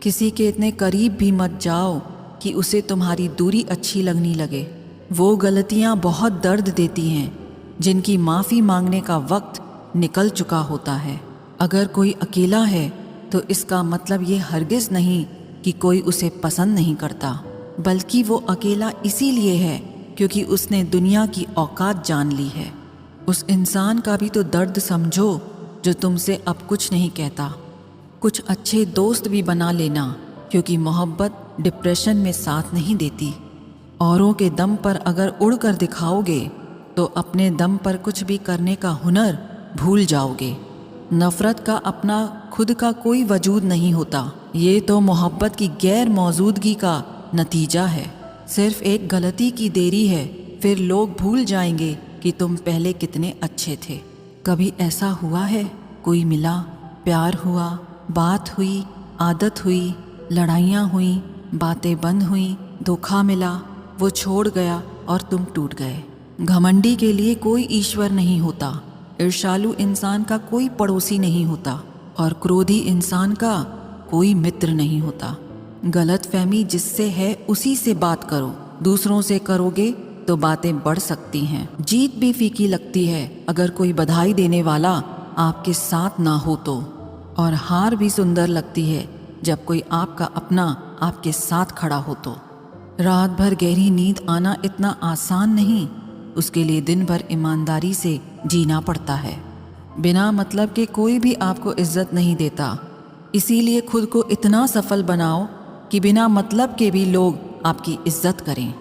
किसी के इतने करीब भी मत जाओ कि उसे तुम्हारी दूरी अच्छी लगने लगे। वो गलतियां बहुत दर्द देती हैं जिनकी माफ़ी मांगने का वक्त निकल चुका होता है। अगर कोई अकेला है तो इसका मतलब ये हरगिज़ नहीं कि कोई उसे पसंद नहीं करता, बल्कि वो अकेला इसीलिए है क्योंकि उसने दुनिया की औकात जान ली है। उस इंसान का भी तो दर्द समझो जो तुमसे अब कुछ नहीं कहता। कुछ अच्छे दोस्त भी बना लेना, क्योंकि मोहब्बत डिप्रेशन में साथ नहीं देती। औरों के दम पर अगर उड़ कर दिखाओगे तो अपने दम पर कुछ भी करने का हुनर भूल जाओगे। नफ़रत का अपना खुद का कोई वजूद नहीं होता, ये तो मोहब्बत की गैर मौजूदगी का नतीजा है। सिर्फ एक गलती की देरी है, फिर लोग भूल जाएंगे कि तुम पहले कितने अच्छे थे। कभी ऐसा हुआ है कोई मिला, प्यार हुआ, बात हुई, आदत हुई, लड़ाइयाँ हुई, बातें बंद हुई, धोखा मिला, वो छोड़ गया और तुम टूट गए। घमंडी के लिए कोई ईश्वर नहीं होता, ईर्ष्यालु इंसान का कोई पड़ोसी नहीं होता और क्रोधी इंसान का कोई मित्र नहीं होता। गलतफहमी जिससे है उसी से बात करो, दूसरों से करोगे तो बातें बढ़ सकती हैं। जीत भी फीकी लगती है अगर कोई बधाई देने वाला आपके साथ ना हो तो, और हार भी सुंदर लगती है जब कोई आपका अपना आपके साथ खड़ा हो तो। रात भर गहरी नींद आना इतना आसान नहीं, उसके लिए दिन भर ईमानदारी से जीना पड़ता है। बिना मतलब के कोई भी आपको इज्जत नहीं देता, इसीलिए खुद को इतना सफल बनाओ कि बिना मतलब के भी लोग आपकी इज्जत करें।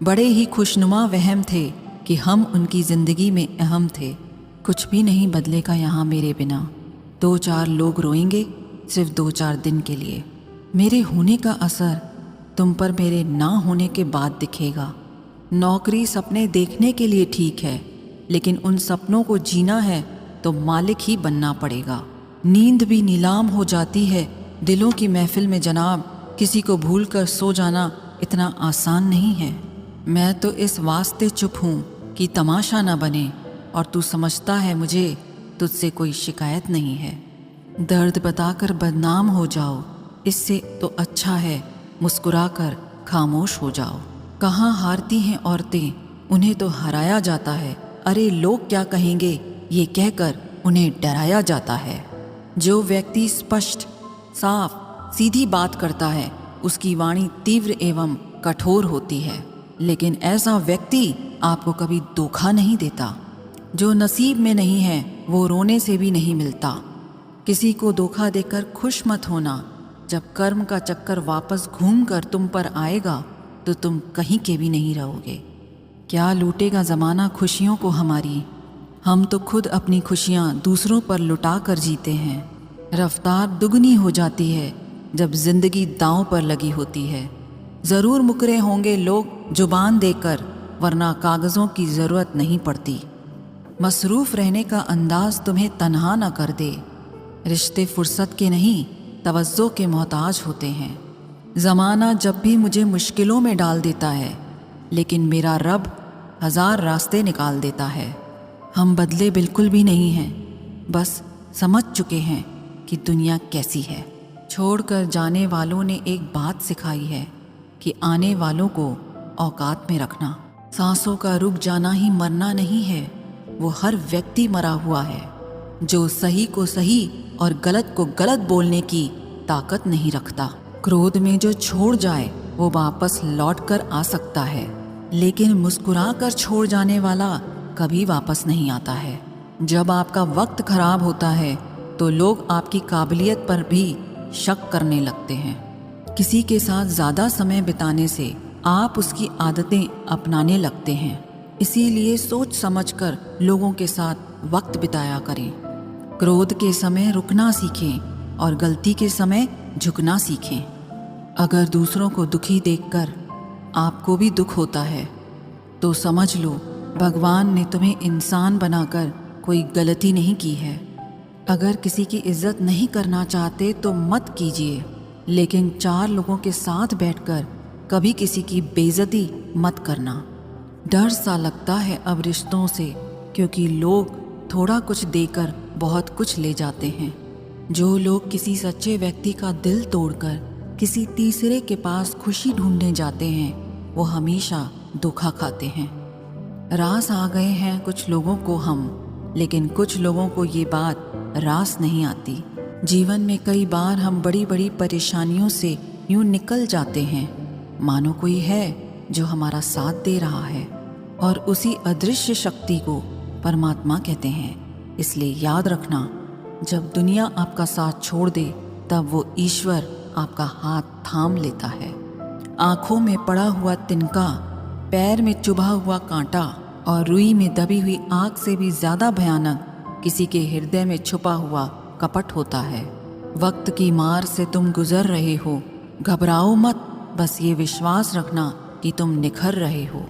बड़े ही खुशनुमा वहम थे कि हम उनकी ज़िंदगी में अहम थे। कुछ भी नहीं बदलेगा यहाँ मेरे बिना, 2-4 लोग रोएंगे सिर्फ 2-4 दिन के लिए। मेरे होने का असर तुम पर मेरे ना होने के बाद दिखेगा। नौकरी सपने देखने के लिए ठीक है, लेकिन उन सपनों को जीना है तो मालिक ही बनना पड़ेगा। नींद भी नीलाम हो जाती है दिलों की महफिल में जनाब, किसी को भूल कर सो जाना इतना आसान नहीं है। मैं तो इस वास्ते चुप हूँ कि तमाशा ना बने, और तू समझता है मुझे तुझसे कोई शिकायत नहीं है। दर्द बताकर बदनाम हो जाओ, इससे तो अच्छा है मुस्कुराकर खामोश हो जाओ। कहाँ हारती हैं औरतें, उन्हें तो हराया जाता है। अरे लोग क्या कहेंगे ये कहकर उन्हें डराया जाता है। जो व्यक्ति स्पष्ट, साफ, सीधी बात करता है उसकी वाणी तीव्र एवं कठोर होती है, लेकिन ऐसा व्यक्ति आपको कभी धोखा नहीं देता। जो नसीब में नहीं है वो रोने से भी नहीं मिलता। किसी को धोखा देकर खुश मत होना, जब कर्म का चक्कर वापस घूमकर तुम पर आएगा तो तुम कहीं के भी नहीं रहोगे। क्या लूटेगा ज़माना खुशियों को हमारी, हम तो खुद अपनी खुशियाँ दूसरों पर लुटा कर जीते हैं। रफ्तार दुगनी हो जाती है जब जिंदगी दांव पर लगी होती है। ज़रूर मुकरे होंगे लोग जुबान देकर, वरना कागज़ों की ज़रूरत नहीं पड़ती। मसरूफ़ रहने का अंदाज़ तुम्हें तन्हा न कर दे। रिश्ते फुर्सत के नहीं तवज्जो के मोहताज होते हैं। ज़माना जब भी मुझे मुश्किलों में डाल देता है, लेकिन मेरा रब 1000 रास्ते निकाल देता है। हम बदले बिल्कुल भी नहीं हैं, बस समझ चुके हैं कि दुनिया कैसी है। छोड़कर जाने वालों ने एक बात सिखाई है कि आने वालों को औकात में रखना। सांसों का रुक जाना ही मरना नहीं है, वो हर व्यक्ति मरा हुआ है जो सही को सही और गलत को गलत बोलने की ताकत नहीं रखता। क्रोध में जो छोड़ जाए वो वापस लौट कर आ सकता है, लेकिन मुस्कुरा कर छोड़ जाने वाला कभी वापस नहीं आता है। जब आपका वक्त खराब होता है तो लोग आपकी काबिलियत पर भी शक करने लगते हैं। किसी के साथ ज़्यादा समय बिताने से आप उसकी आदतें अपनाने लगते हैं, इसीलिए सोच समझकर लोगों के साथ वक्त बिताया करें। क्रोध के समय रुकना सीखें और गलती के समय झुकना सीखें। अगर दूसरों को दुखी देखकर आपको भी दुख होता है तो समझ लो भगवान ने तुम्हें इंसान बनाकर कोई गलती नहीं की है। अगर किसी की इज्जत नहीं करना चाहते तो मत कीजिए, लेकिन 4 लोगों के साथ बैठकर कभी किसी की बेइज्जती मत करना। डर सा लगता है अब रिश्तों से, क्योंकि लोग थोड़ा कुछ देकर बहुत कुछ ले जाते हैं। जो लोग किसी सच्चे व्यक्ति का दिल तोड़कर किसी तीसरे के पास खुशी ढूंढने जाते हैं वो हमेशा धोखा खाते हैं। रास आ गए हैं कुछ लोगों को हम, लेकिन कुछ लोगों को ये बात रास नहीं आती। जीवन में कई बार हम बड़ी बड़ी परेशानियों से यूं निकल जाते हैं मानो कोई है जो हमारा साथ दे रहा है, और उसी अदृश्य शक्ति को परमात्मा कहते हैं। इसलिए याद रखना, जब दुनिया आपका साथ छोड़ दे तब वो ईश्वर आपका हाथ थाम लेता है। आंखों में पड़ा हुआ तिनका, पैर में चुभा हुआ कांटा और रुई में दबी हुई आग से भी ज्यादा भयानक किसी के हृदय में छुपा हुआ कपट होता है। वक्त की मार से तुम गुजर रहे हो, घबराओ मत, बस ये विश्वास रखना कि तुम निखर रहे हो।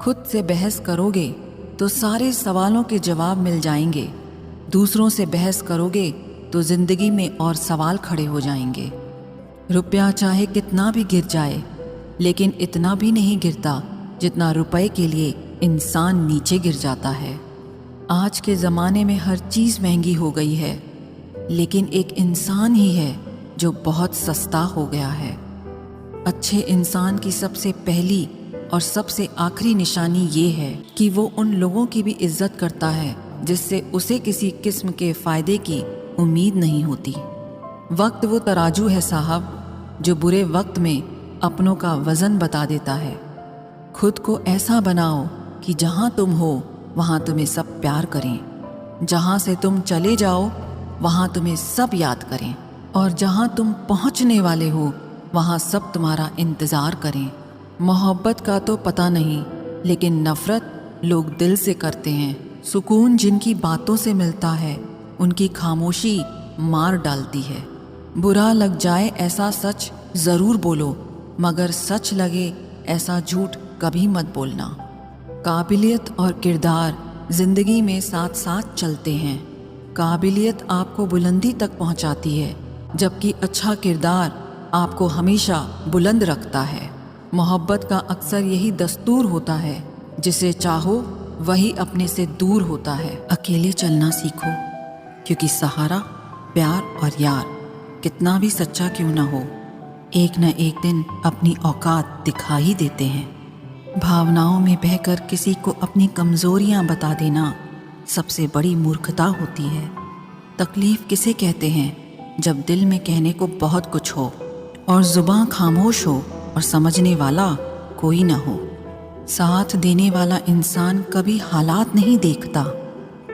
खुद से बहस करोगे तो सारे सवालों के जवाब मिल जाएंगे, दूसरों से बहस करोगे तो जिंदगी में और सवाल खड़े हो जाएंगे। रुपया चाहे कितना भी गिर जाए, लेकिन इतना भी नहीं गिरता जितना रुपए के लिए इंसान नीचे गिर जाता है। आज के ज़माने में हर चीज़ महंगी हो गई है, लेकिन एक इंसान ही है जो बहुत सस्ता हो गया है। अच्छे इंसान की सबसे पहली और सबसे आखिरी निशानी ये है कि वो उन लोगों की भी इज्जत करता है जिससे उसे किसी किस्म के फ़ायदे की उम्मीद नहीं होती। वक्त वो तराजू है साहब जो बुरे वक्त में अपनों का वज़न बता देता है। खुद को ऐसा बनाओ कि जहाँ तुम हो वहाँ तुम्हें सब प्यार करें, जहाँ से तुम चले जाओ वहाँ तुम्हें सब याद करें, और जहाँ तुम पहुँचने वाले हो वहाँ सब तुम्हारा इंतज़ार करें। मोहब्बत का तो पता नहीं, लेकिन नफ़रत लोग दिल से करते हैं। सुकून जिनकी बातों से मिलता है उनकी खामोशी मार डालती है। बुरा लग जाए ऐसा सच ज़रूर बोलो, मगर सच लगे ऐसा झूठ कभी मत बोलना। काबिलियत और किरदार ज़िंदगी में साथ साथ चलते हैं। काबिलियत आपको बुलंदी तक पहुंचाती है, जबकि अच्छा किरदार आपको हमेशा बुलंद रखता है। मोहब्बत का अक्सर यही दस्तूर होता है, जिसे चाहो वही अपने से दूर होता है। अकेले चलना सीखो, क्योंकि सहारा, प्यार और यार कितना भी सच्चा क्यों ना हो, एक न एक दिन अपनी औकात दिखा ही देते हैं। भावनाओं में बहकर किसी को अपनी कमज़ोरियां बता देना सबसे बड़ी मूर्खता होती है। तकलीफ़ किसे कहते हैं जब दिल में कहने को बहुत कुछ हो और ज़ुबान खामोश हो और समझने वाला कोई ना हो। साथ देने वाला इंसान कभी हालात नहीं देखता,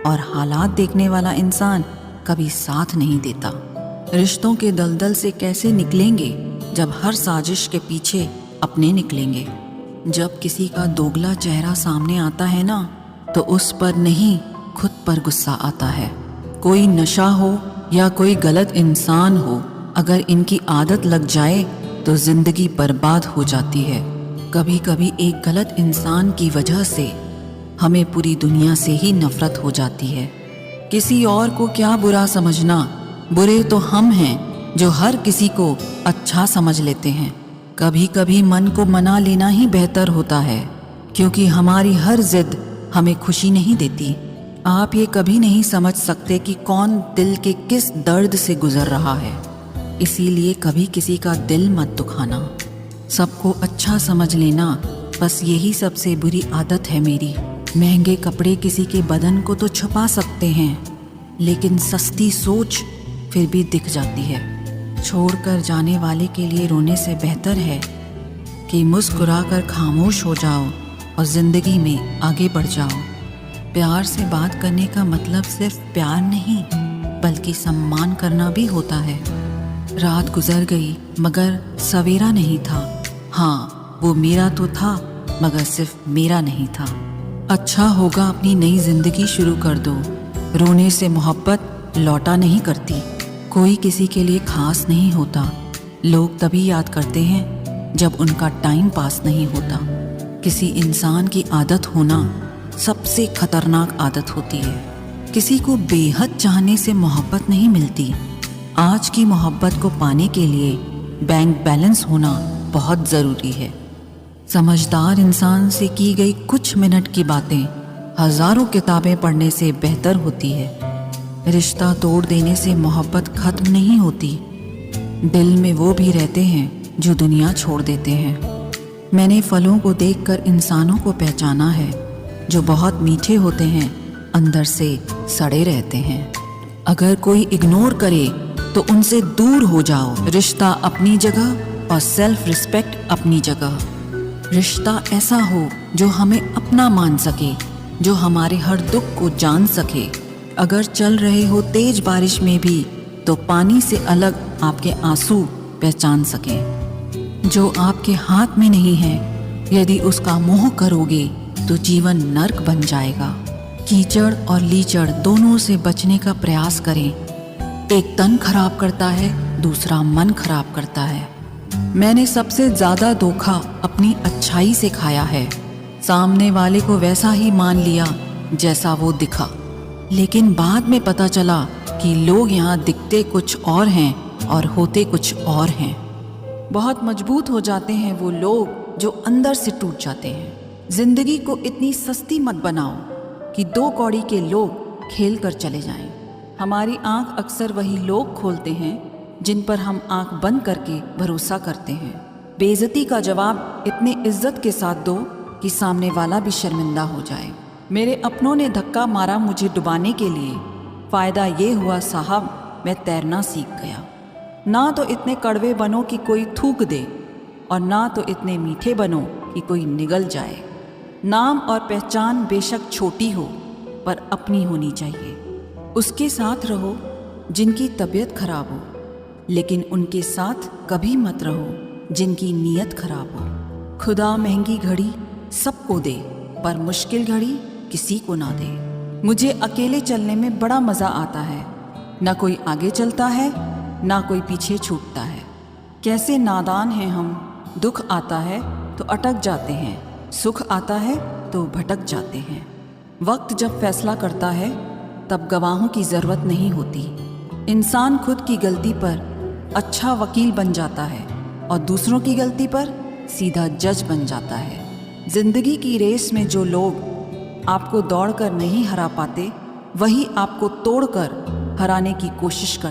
और हालात देखने वाला इंसान कभी साथ नहीं देता। रिश्तों के दलदल से कैसे निकलेंगे जब हर साजिश के पीछे अपने निकलेंगे। जब किसी का दोगला चेहरा सामने आता है ना, तो उस पर नहीं खुद पर गुस्सा आता है। कोई नशा हो या कोई गलत इंसान हो, अगर इनकी आदत लग जाए तो जिंदगी बर्बाद हो जाती है। कभी कभी एक गलत इंसान की वजह से हमें पूरी दुनिया से ही नफरत हो जाती है। किसी और को क्या बुरा समझना, बुरे तो हम हैं जो हर किसी को अच्छा समझ लेते हैं। कभी कभी मन को मना लेना ही बेहतर होता है, क्योंकि हमारी हर जिद हमें खुशी नहीं देती। आप ये कभी नहीं समझ सकते कि कौन दिल के किस दर्द से गुजर रहा है, इसीलिए कभी किसी का दिल मत दुखाना। सबको अच्छा समझ लेना, बस यही सबसे बुरी आदत है मेरी। महंगे कपड़े किसी के बदन को तो छुपा सकते हैं, लेकिन सस्ती सोच फिर भी दिख जाती है। छोड़कर जाने वाले के लिए रोने से बेहतर है कि मुस्कुराकर खामोश हो जाओ और ज़िंदगी में आगे बढ़ जाओ। प्यार से बात करने का मतलब सिर्फ प्यार नहीं, बल्कि सम्मान करना भी होता है। रात गुजर गई मगर सवेरा नहीं था। हाँ, वो मेरा तो था मगर सिर्फ मेरा नहीं था। अच्छा होगा अपनी नई जिंदगी शुरू कर दो। रोने से मोहब्बत लौटा नहीं करती। कोई किसी के लिए खास नहीं होता। लोग तभी याद करते हैं जब उनका टाइम पास नहीं होता। किसी इंसान की आदत होना सबसे खतरनाक आदत होती है। किसी को बेहद चाहने से मोहब्बत नहीं मिलती। आज की मोहब्बत को पाने के लिए बैंक बैलेंस होना बहुत ज़रूरी है। समझदार इंसान से की गई कुछ मिनट की बातें हज़ारों किताबें पढ़ने से बेहतर होती है। रिश्ता तोड़ देने से मोहब्बत खत्म नहीं होती। दिल में वो भी रहते हैं जो दुनिया छोड़ देते हैं। मैंने फलों को देखकर इंसानों को पहचाना है, जो बहुत मीठे होते हैं, अंदर से सड़े रहते हैं। अगर कोई इग्नोर करे तो उनसे दूर हो जाओ। रिश्ता अपनी जगह और सेल्फ रिस्पेक्ट अपनी जगह। रिश्ता ऐसा हो जो हमें अपना मान सके, जो हमारे हर दुख को जान सके। अगर चल रहे हो तेज बारिश में भी तो पानी से अलग आपके आंसू पहचान सके। जो आपके हाथ में नहीं है, यदि उसका मोह करोगे तो जीवन नर्क बन जाएगा। कीचड़ और लीचड़ दोनों से बचने का प्रयास करें। एक तन खराब करता है, दूसरा मन खराब करता है। मैंने सबसे ज्यादा धोखा अपनी अच्छाई से खाया है। सामने वाले को वैसा ही मान लिया जैसा वो दिखा, लेकिन बाद में पता चला कि लोग यहाँ दिखते कुछ और हैं और होते कुछ और हैं। बहुत मजबूत हो जाते हैं वो लोग जो अंदर से टूट जाते हैं। जिंदगी को इतनी सस्ती मत बनाओ कि 2 कौड़ी के लोग खेल कर चले जाएं। हमारी आंख अक्सर वही लोग खोलते हैं जिन पर हम आंख बंद करके भरोसा करते हैं। बेइज्जती का जवाब इतने इज्जत के साथ दो कि सामने वाला भी शर्मिंदा हो जाए। मेरे अपनों ने धक्का मारा मुझे डुबाने के लिए। फ़ायदा ये हुआ साहब, मैं तैरना सीख गया। ना तो इतने कड़वे बनो कि कोई थूक दे, और ना तो इतने मीठे बनो कि कोई निगल जाए। नाम और पहचान बेशक छोटी हो पर अपनी होनी चाहिए। उसके साथ रहो जिनकी तबीयत खराब हो, लेकिन उनके साथ कभी मत रहो जिनकी नीयत खराब हो। खुदा महंगी घड़ी सबको दे, पर मुश्किल घड़ी किसी को ना दे। मुझे अकेले चलने में बड़ा मज़ा आता है। ना कोई आगे चलता है, ना कोई पीछे छूटता है। कैसे नादान हैं हम। दुख आता है तो अटक जाते हैं, सुख आता है तो भटक जाते हैं। वक्त जब फैसला करता है तब गवाहों की ज़रूरत नहीं होती। इंसान खुद की गलती पर अच्छा वकील बन जाता है और दूसरों की गलती पर सीधा जज बन जाता है। जिंदगी की रेस में जो लोग आपको दौड़कर नहीं हरा पाते, वही आपको तोड़कर हराने की कोशिश करते